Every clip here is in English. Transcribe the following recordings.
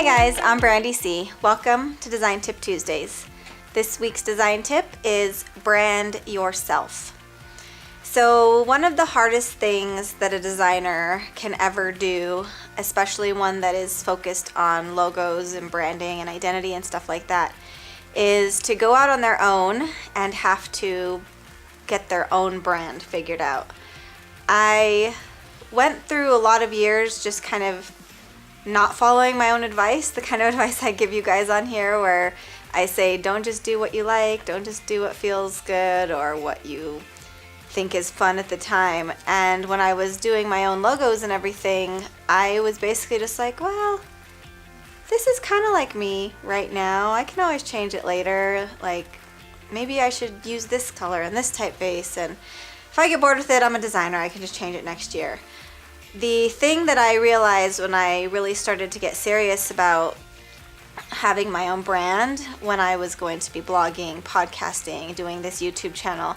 guys, I'm Brandy C. Welcome to Design Tip Tuesdays. This week's design tip is brand yourself. So one of the hardest things that a designer can ever do, especially one that is focused on logos and branding and identity and stuff like that, is to go out on their own and have to get their own brand figured out. I went through a lot of years just kind of not following my own advice, the kind of advice I give you guys on here where I say don't just do what you like, don't just do what feels good or what you think is fun at the time. And when I was doing my own logos and everything, I was basically just like, well, this is kind of like me right now. I can always change it later. Like, maybe I should use this color and this typeface, and if I get bored with it, I'm a designer, I can just change it next year. The thing that I realized when I really started to get serious about having my own brand, when I was going to be blogging, podcasting, doing this YouTube channel,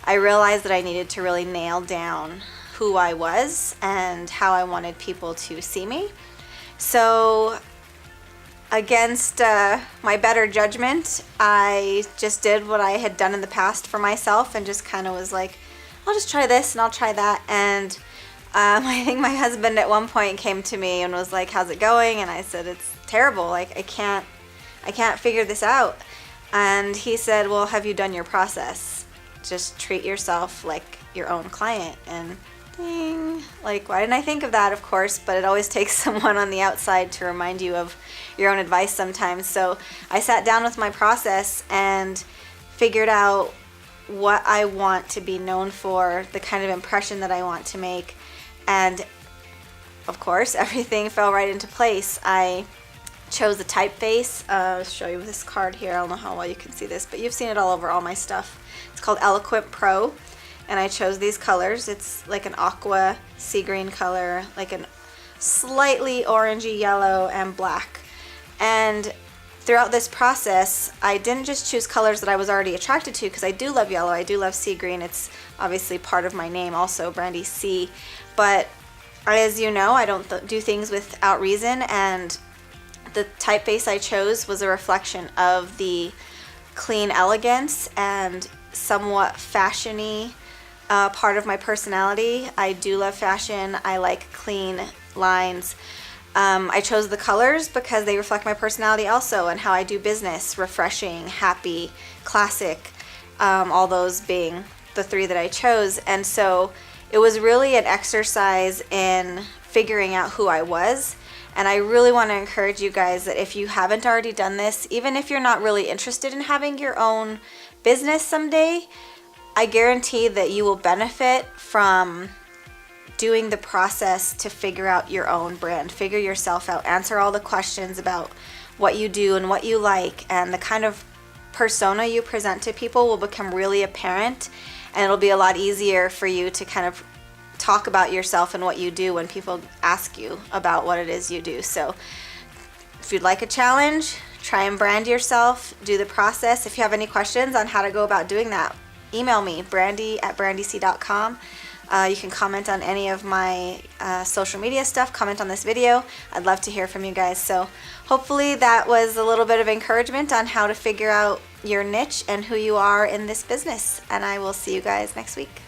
I realized that I needed to really nail down who I was and how I wanted people to see me. So against my better judgment, I just did what I had done in the past for myself and just kind of was like, I'll just try this and I'll try that. And I think my husband at one point came to me and was like, how's it going? And I said, it's terrible. Like, I can't figure this out. And he said, well, have you done your process? Just treat yourself like your own client. And ding, like, why didn't I think of that? Of course, but it always takes someone on the outside to remind you of your own advice sometimes. So I sat down with my process and figured out what I want to be known for, the kind of impression that I want to make. And of course, everything fell right into place. I chose a typeface. I'll show you this card here. I don't know how well you can see this, but you've seen it all over all my stuff. It's called Eloquent Pro, and I chose these colors. It's like an aqua sea green color, like a slightly orangey yellow, and black. And throughout this process, I didn't just choose colors that I was already attracted to, because I do love yellow, I do love sea green. It's obviously part of my name also, Brandy C. But as you know, I don't do things without reason, and the typeface I chose was a reflection of the clean elegance and somewhat fashion-y part of my personality. I do love fashion. I like clean lines. I chose the colors because they reflect my personality also and how I do business: refreshing, happy, classic, all those being the three that I chose. And so it was really an exercise in figuring out who I was. And I really want to encourage you guys that if you haven't already done this, even if you're not really interested in having your own business someday, I guarantee that you will benefit from doing the process to figure out your own brand, figure yourself out, answer all the questions about what you do and what you like, and the kind of persona you present to people will become really apparent, and it'll be a lot easier for you to kind of talk about yourself and what you do when people ask you about what it is you do. So if you'd like a challenge, try and brand yourself, do the process. If you have any questions on how to go about doing that, email me, brandy@brandyc.com. You can comment on any of my social media stuff, comment on this video. I'd love to hear from you guys. So hopefully that was a little bit of encouragement on how to figure out your niche and who you are in this business. And I will see you guys next week.